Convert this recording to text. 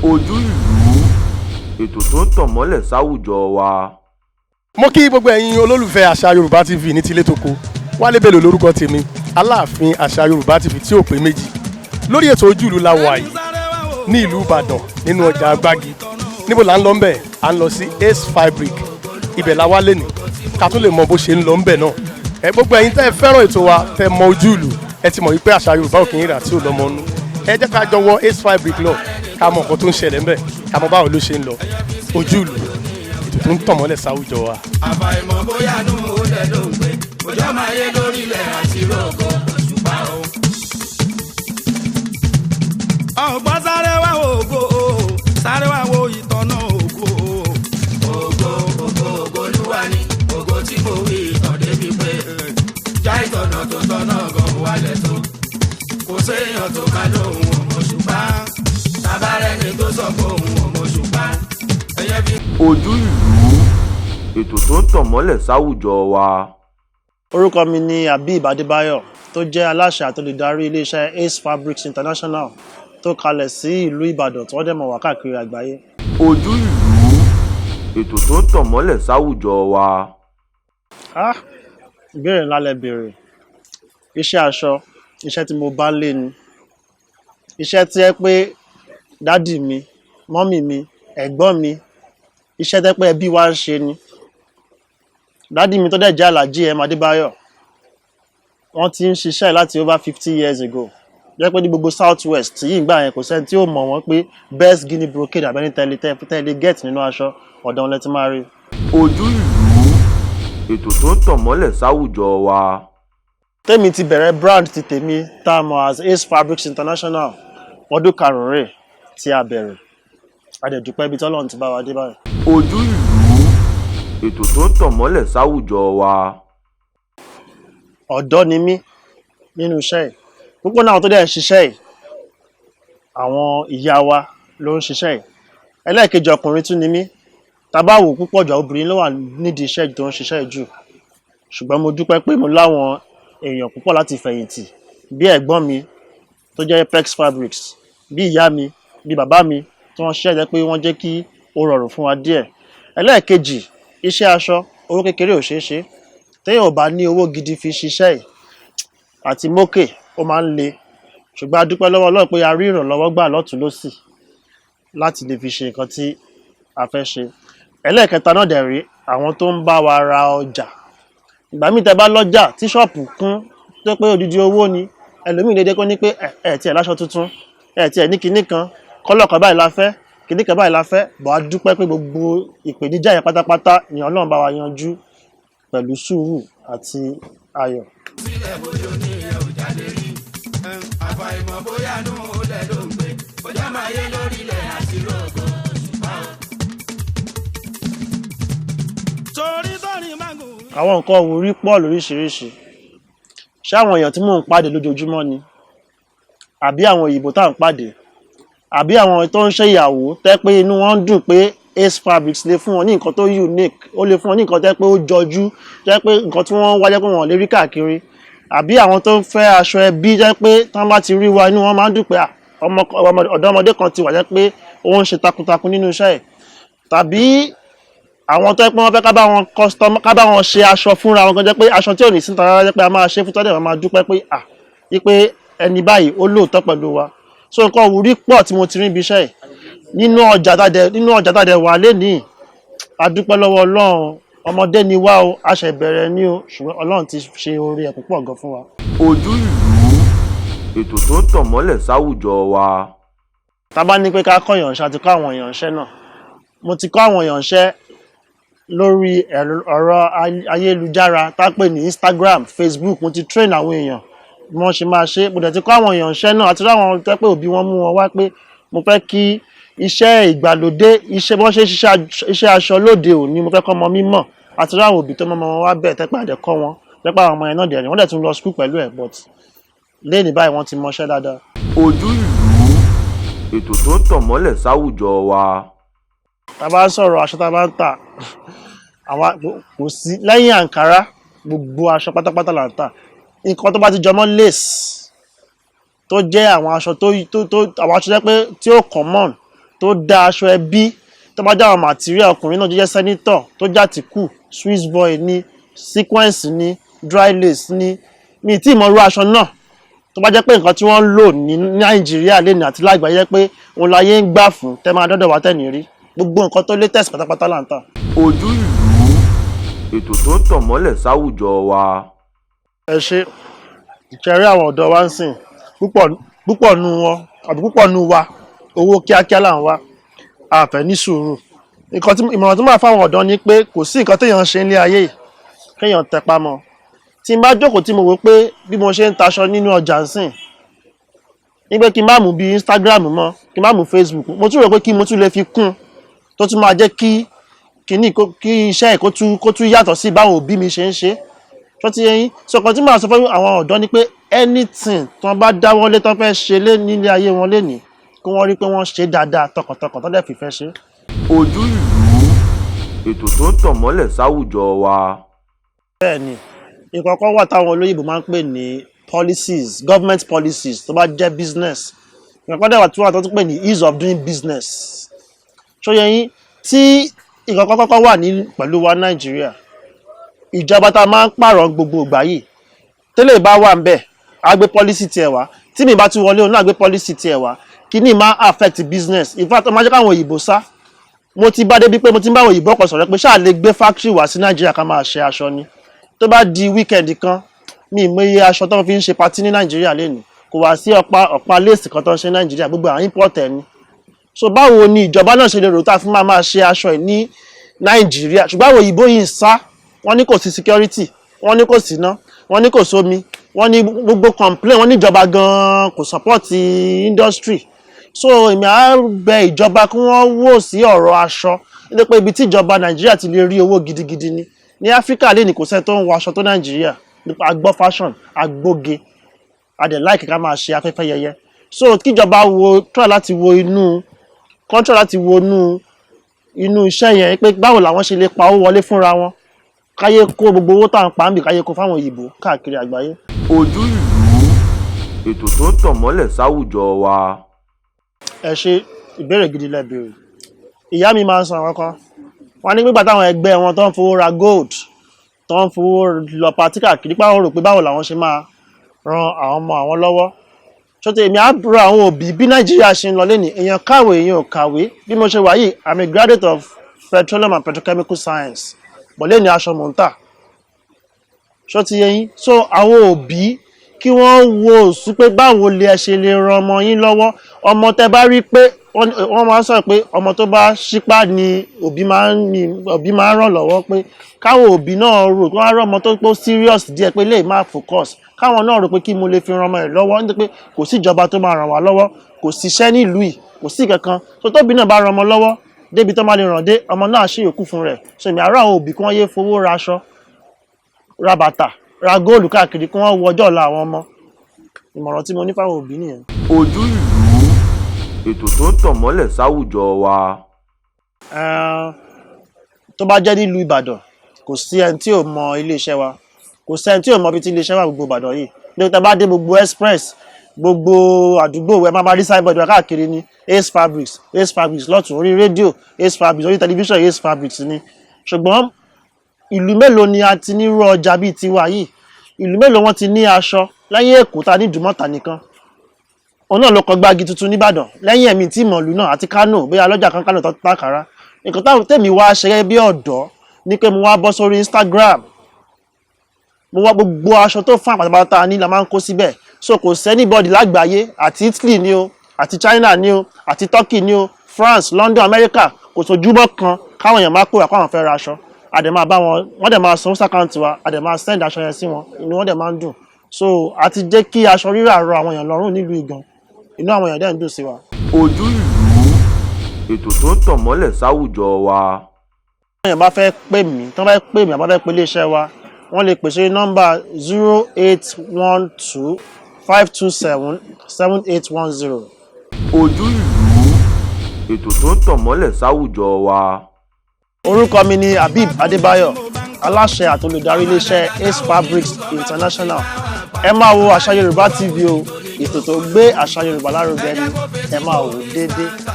ojú ìlú ètò tó ń tàn mọ́lẹ̀ sáwùjọ wa. mo kí gbogbo ẹ̀yin olólùfẹ́ àṣà Yorùbá TV ní tilé toko. Wálé Bello lórúkọ tèmi, aláàfin àṣà Yorùbá TV tí ò pé méjì. Lórí ètò ojú ìlú la wà yìí ní ìlú Ìbàdàn nínú ọjà Agbági. Níbo là ń lọ ńbẹ̀? À ń lọ sí Ace Fabric. Ibẹ̀ la wá lénìí ká tún lè mọ bó ṣe ń lọ ńbẹ̀ náà. Gbogbo ẹ̀yin tẹ́ ẹ fẹ́ràn ètò wa tẹ́ mọ ojú ìlú, ẹ ti mọ̀ wípé àṣà Yorùbá ò kì í rà tí ò lọ́mọ nú. Ẹ jẹ́ ká jọ wọ Ace Fabric lọ ká mọ nǹkan tó ń ṣẹlẹ̀ ńbẹ̀, ká mọ báwo ló ṣe ń lọ. Ojú ìlú ètò tó ń tàn mọ́lẹ̀ sáwùjọ wa. àbàìmọ̀ bóyá nù ó lẹ̀ ló ń gbé òjò máa yé lórílẹ̀ àti rògbò òṣùpá o. ọ̀gbọ́n sáré wá wo ògo sáré wá wo ìtọ́nà ògo. ògo olúwa ni ògo tí mo wí ìtàn débi pé já ìtọ̀nà tó tọ́nà gan wálẹ̀ tó kò séèyàn tó ká lóhùn ọmọ òṣùpá tabarẹ́ni tó sọ pé òun ọmọ òṣùpá ẹ̀yẹ bí. ojú ìlú ètò tó ń tàn mọ́lẹ̀ sáwùjọ wa. Orúkọ mi ni Habib Adébáyọ̀ tó jẹ́ aláṣẹ àtolùdarí iléeṣẹ́ Ace Fabrics International tó kalẹ̀ sí ìlú Ìbàdàn tí wọ́n dẹ̀ mọ̀ wá káàkiri àgbáyé. ojú ìlú ètò tó ń tàn mọ́lẹ̀ sáwùjọ wa. Ìbéèrè ńlá lẹ béèrè. Iṣẹ́ aṣọ, iṣẹ́ tí mo bá lé ni. Iṣẹ́ tí ẹ pé dádì mi, mọ́mì mi, ẹ̀gbọ́n mi, iṣẹ́ tẹ́ pé ẹbí wa ń ṣe ni. Dádì mi tó dẹ̀ jẹ́ Alhaji M. Adébáyọ̀, wọ́n ti ń ṣiṣẹ́ láti over 50 years ago. Jẹ́ pé ní gbogbo South West yìí ìgbà yẹn kò sẹ́ni tí ó mọ̀ wọ́n pé best Guinea brocade àbẹ́ni tẹ́lẹ̀ get nínú aṣọ ọ̀dọ̀ wọn lẹ ti máa rí. ojú ìlú ètò tó ń tàn mọ́lẹ̀ sáwùjọ wa. Tèmi ti bẹ̀rẹ̀ brand ti tèmi tá a mọ̀ as Ace Fabrics International ọdún karùn-ún rẹ̀ tí a bẹ̀rẹ̀. A dẹ̀ dúpẹ́ ibi tọ́lọ́run ti bá wa dé báyìí. ojú ìlú ètò tó ń tàn mọ́lẹ̀ sáwùjọ wa. Ọ̀dọ́ ni mí nínú iṣẹ́ yìí. Púpọ̀ náà tó dẹ̀ ń ṣiṣẹ́ yìí, àwọn ìyá wa ló ń ṣiṣẹ́ yìí. Ẹlẹ́ẹ̀kejì ọkùnrin tún ni mí. Tá bá wò púpọ̀ jù obìnrin ló wà nídìí iṣẹ́ yìí tó ń ṣiṣẹ́ yìí jù. Ṣùgbọ́n mo dúpẹ́ pé mo láwọn èèyàn púpọ̀ láti fẹ̀yìntì bí ẹ̀gbọ́n mi tó jẹ́ Pex Fabrics, bí ìyá mi, bí bàbá mi tí wọ́n ṣiṣẹ́ jẹ́ pé wọ́n jẹ́ kí ó rọrùn fún wa díẹ̀. Ẹlẹ́ẹ̀kejì, iṣẹ́ aṣọ owó kékeré ò ṣeé ṣe. Téèyàn ò bá ní owó gidi fi ṣiṣẹ́ yìí àti mókè ó máa ń le. Ṣùgbọ́n a dúpẹ́ lọ́wọ́ Ọlọ́run pé a rí ìrànlọ́wọ́ gbà lọ́tùn lósì láti lè fi ṣe nǹkan tí a fẹ́ ṣe. Ẹlẹ́ẹ̀kẹta náà dẹ̀ rí àwọn tó ń bá wa ra ọjà. Ìgbà míì tẹ́ bá lọ́jà tí ṣọ́ọ̀pù kún tó pé odidi owó ni ẹlòmíì dédé kó ní pé ẹ̀ tiẹ̀ láṣọ tuntun ẹ̀ tiẹ̀ ní kinní kan kọ́lọ̀ kan báyìí la fẹ́ kinní kan báyìí la fẹ́ bọ̀ á dúpẹ́ pé gbogbo ìpèníjà yẹn pátápátá ni Ọlọ́run bá wa yanjú pẹ̀lú sùúrù àti ayọ̀. sílẹ̀ bóyá ní ẹ̀ ò jáde rí àbàìmọ̀ bóyá nù ó lẹ̀ ló ń gbé òjò máa yé lórílẹ̀ àti rògbò òṣùpá o. torí sọ́ni mágùn. Àwọn nǹkan òwúrí pọ̀ lóríṣiríṣi. Ṣé àwọn èèyàn tí mò ń pàdé lójoojúmọ́ ni? Àbí àwọn òyìnbó tá à ń pàdé? Àbí àwọn tó ń ṣe ìyàwó tẹ́ pé inú wọn ń dùn pé Ace Fabrics lè fún wọn ní nǹkan tó unique, ó lè fún wọn ní nǹkan tẹ́ pé ó jọjú, tẹ́ pé nǹkan tí wọ́n wá jẹ́ pé wọ́n lè rí káàkiri. Àbí àwọn tó ń fẹ́ aṣọ ẹbí jẹ́ pé tán bá ti rí wa inú wọn máa ń dùn pé ọ̀dọ́mọdé kan ti wà jẹ́ pé ó ń ṣe takuntakun nínú iṣẹ́ ẹ̀. Tàbí àwọn tó yẹ pé wọ́n fẹ́ ká bá wọn ṣe aṣọ fúnra wọn kan jẹ́ pé aṣọ tí ò ní sí tara jẹ́ pé a máa ṣe fún tọ́jú ẹ̀ máa dúpẹ́ pé wípé ẹni báyìí ó lóòótọ́ pẹ̀lú wa. So nǹkan òwúrí pọ̀ tí mo ti rí ibi iṣẹ́ yìí nínú ọjà tàdé wà lénìí. A dúpẹ́ lọ́wọ́ Ọlọ́run, ọmọdé ni wá o, a ṣẹ̀ bẹ̀rẹ̀ ní o, ṣùgbọ́n Ọlọ́run ti ṣe oore ẹ̀ púpọ̀ gan fún wa. ojú ìlú ètò tó ń tàn mọ́lẹ̀ sáwùjọ wa. Tá bá ní pé ká kọ́ ìyànṣẹ́ àti kọ́ àwọn ìyànṣẹ́ náà, mo ti kọ́ àwọn ìyànṣẹ́ lórí ẹ̀rọ ayélujára tá pè ní Instagram, Facebook. Mo ti train àwọn èèyàn bí wọ́n ṣe máa ṣe. Mo dẹ̀ ti kọ́ àwọn ìyànṣẹ́ náà àti ráwọn tẹ́ pé òbí wọn mú wọn wá pé mo fẹ́ kí iṣẹ́ ìgbàlódé iṣẹ́ bí wọ́n ṣe iṣẹ́ aṣọ lóde òní mo fẹ́ kọ́ ọmọ mímọ̀ àti ráwọn òbí tó mọ́ wọn wá bẹ́ẹ̀ tẹ́pẹ́ àdẹ kọ́ wọn tẹ́pẹ́ àwọn ọmọ yẹn náà dẹ̀ wọ́n dẹ̀ tún lọ school pẹ̀lú ẹ̀ but lẹ́ni báyìí wọ́n ti mọṣẹ́ dáadáa. ojú ìlú ètò tó ń tàn mọ́lẹ̀ sáwùjọ wa. Tá bá sọ̀rọ̀ aṣọ tá bá ń tà kò sí lẹ́yìn àǹkárá gbogbo aṣọ pátápátá là ń tà. Nǹkan tó bá ti jọmọ́ lace tó jẹ́ àwọn aṣọ àwọn aṣọ jẹ́ pé tí ó common tó dá aṣọ ẹbí tó bá jẹ́ àwọn material ọkùnrin náà tó jẹ́ senator tó jẹ́ Àtíkù Swiss boy ní sequence ní dry lace ní mi tí mo rú aṣọ náà tó bá jẹ́ pé nǹkan tí wọ́n ń lò ní Nàìjíríà lẹ́nu àti lágbàáyé pé òun láyé ń gbà fún tẹ́ máa dọ́dọ̀ wá tẹ̀ ní rí gbogbo nǹkan tó latest pátápátá là ń tà. Ojú ìlú, ètò tó ń tàn mọ́lẹ̀ sáwùjọ wa. Ẹ ṣe ìṣẹ̀rí àwọn ọ̀dọ́ wa ń sìn púpọ̀ nu wọn àbí púpọ̀ nu wa owó kíákíá là ń wá àfẹ́ ní sùúrù. Ìmọ̀ràn tó máa fáwọn ọ̀dọ́ ni pé kò sí nǹkan téèyàn ṣe nílé ayé kéèyàn tẹpá mọ́. Tí n bá jókòó tí mo wò pé bí mo ṣe ń taṣọ nínú ọjà ń sìn ní pé kí n má mú bí Instagram mọ́ kí n má mú Facebook mo tún rò pé kí mo tún lè fi kún tó tún máa jẹ́ kí iṣẹ́ kó tún yàtọ̀ sí báwọn òbí mi ṣe ń ṣe tó ti yẹn sọ̀kan tí màá sọ fún àwọn ọ̀dọ́ ni pé anything tí wọ́n bá dáwọ́lé tó fẹ́ ṣe nílé ayé wọn lénìí kí wọ́n rí pé wọ́n ṣe dáadáa tọkàntọkàn tó dẹ̀ fìfẹ́ ṣe. Ojú ìlú, ètò tó ń tàn mọ́lẹ̀ sáwùjọ wa. Bẹ́ẹ̀ni ìkọ̀kọ̀ wà táwọn olóyìnbó máa ń pè ní policies government policies tó bá jẹ́ business ìkọ̀kọ̀ dẹ̀ wà tí wọ́n tó pè ní ease of doing business. ṣóyẹ yín tí ìkọ̀kọ̀ kọ́kọ́ wà ní pẹ̀lú wa Nàìjíríà ìjọba tá a máa ń pààrọ̀ gbogbo ìgbà yìí tẹ́lẹ̀ bá wà ń bẹ̀ á gbé policy tiẹ̀ wá tí mi bá tún wọlé òun náà gbé policy tiẹ̀ wá kíní máa affect business in fact ó máa jẹ́ káwọn òyìnbó sá mo ti bá débi pé mo ti ń bá òyìnbó ọkọ̀ sọ̀rọ̀ pé ṣáà lè gbé factory wá sí Nàìjíríà ká máa ṣe aṣọ ni tó bá di weekend kan mi ì mọye aṣọ tó ń fi ń ṣe patí ní Nàìjíríà lẹ́nu kò wá sí ọ̀pá lace kan tó ń ṣe Nàìjíríà gbogbo àwọn import ẹ̀ ni so báwo ni ìjọba náà ṣe lè rò tá a fi máa ṣe aṣọ ẹ̀ ní Nàìjíríà ṣùgbọ́n àwọn òyìnbó yìí ń sá wọ́n ní kò sí security wọ́n ní kò sí iná wọ́n ní kò sómi wọ́n ní gbogbo complain wọ́n ní ìjọba gan-an kò support industry so èmi á bẹ ìjọba kí wọ́n wò sí ọ̀rọ̀ aṣọ nítorí pé ibi tí ìjọba Nàìjíríà ti lè rí owó gidigidi ni ní Áfíríkà lè ní kò sẹ́ni tó ń wọ aṣọ tó Nàìjíríà nípa agbọ́ fashion agbóge adẹ̀ láìkí ká máa ṣe afẹ́fẹ́ yẹyẹ so kíjọba try láti wo inú iṣẹ́ yẹn pé báwo làwọn ṣe lè pa owó wọlé fúnra wọn káyé kó gbogbo owó tá à ń pa ń bì káyé kó fáwọn òyìnbó káàkiri àgbáyé. Ojú ìlú, ètò tó ń tàn mọ́lẹ̀ sáwùjọ wa. Ẹ ṣe ìbéèrè gidi lẹ́bẹ̀rẹ̀ ìyá mi máa ń sọ àwọn kan wọ́n ní nígbà táwọn ẹgbẹ́ wọn tó ń fowó ra gold tó ń fowó lọ patí káàkiri páwọn rò pé báwo làwọn ṣe máa ran àwọn ọmọ àwọn lọ́wọ́ ṣọtẹ èmi á rọ àwọn òbí bí Nàìjíríà ṣe ń lọ lẹ́nìí èèyàn kàwé èèyàn ò kàwé bí mo ṣe wà yìí I'm a graduate of petroleum and petrochemical science bọ̀lẹ́ ní aṣọ mò ń tà ṣọtí yẹn so àwọn òbí kí wọ́n wo sí pé báwo lè ẹ ṣe lè ran ọmọ yín lọ́wọ́ ọmọ tẹ bá rí pé wọ́n máa ń sọ pé ọmọ tó bá ṣípá ni òbí máa ń ràn lọ́wọ́ pé káwọn òbí náà rò kí wọ́n á rán ọmọ tó pọ̀ serious díẹ̀ pé lè má focus káwọn náà rò pé kí mo lè fi ran ọmọ rẹ̀ lọ́wọ́ nítorí pé kò sí ìjọba tó máa ràn wá lọ́wọ́ kò síṣẹ́ nílùú yìí kò sí kankan tó tóbi náà bá ran ọmọ lọ́wọ́ débi tó máa lè ràn dé ọmọ náà ṣe yòókù fún rẹ̀ so èmi àárọ̀ àwọn òbí kí wọ́n yé fowó ra aṣọ ra bàtà ra góòlù káàkiri kí wọ́n wọ ọjọ́ ọ̀la àwọn ọmọ ìmọ̀ràn tí mo ní fáwọn òbí nìyẹn. Ojú ìlú, ètò tó ń tàn mọ́lẹ̀ sáwùjọ wa. tó bá jẹ́ nílùú Ìbàdàn kò sí ẹni tí ò mọ iléeṣẹ́ wa kò sẹ́ni tí ò mọ ibi tí iléeṣẹ́ wa gbogbo Ìbàdàn yìí ní tó bá dé gbogbo express gbogbo àdúgbò ẹ máa rí signboard wa káàkiri ní Ace Fabrics lọ́tún orí rédíò Ace Fabrics orí tẹlifíṣàn Ace Fabrics ni ṣùgbọ́n ìlú mélòó ni a ti ní irú ọjà bíi tiwa yìí ìlú mélòó wọn ti ní aṣọ lẹ́yìn Èkó ta ní Ìdúmọ̀tà nìkan òun náà ló kọ gbági tuntun nìbàdàn lẹ́yìn ẹ̀mí tí ìmọ̀lú náà àti Kánò bóyá lọ́jà kan Kánò tó tàkàrà nǹkan táwọn tèmi wá ṣe bí ọ̀dọ́ ní pé mo wá bọ́ sórí Instagram mo wá gbogbo aṣọ tó fún àpàtàpàtà ní la máa ń kó síbẹ̀ so kò sẹ́nibọ́dì lágbàáyé àti Italy ni o àti China ni o àti Turkey ni o France London America kò sójúmọ́ kan káwọn èèyàn máa kó àpá àwọn fẹ́ ra aṣọ àdèmá bá wọn wọ́n dẹ̀ máa san sàkáǹtì wa àdèmá send aṣọ yẹn sí wọn inú wọn dẹ̀ máa ń dùn so àti jẹ́ kí aṣọ rírà rọ àwọn èèyàn lọ́rùn nílùú Ìgàn inú àwọn èèyàn dẹ̀ ń dùn sí wa. Ojú ìlú, ètò tó ń tàn mọ́lẹ̀ sáwùjọ wa. àwọn èèyàn bá fẹ́ pè mí tí wọ́n bá pè mí àbá fẹ́ pè iléeṣẹ́ wa wọ́n lè pèsè nọ́mbà 0812-527-7810. Ojú ìlú, ètò tó ń tàn mọ́lẹ̀ sáwùjọ wa. Orúkọ mi ni Habib Adébáyọ̀ aláṣẹ àti olùdarí iléeṣẹ́ Ace Fabrics International. Ẹ máa wo Àṣà Yorùbá TV o ètò tó gbé àṣà Yorùbá lárugẹ ni ẹ máa wò déédéé.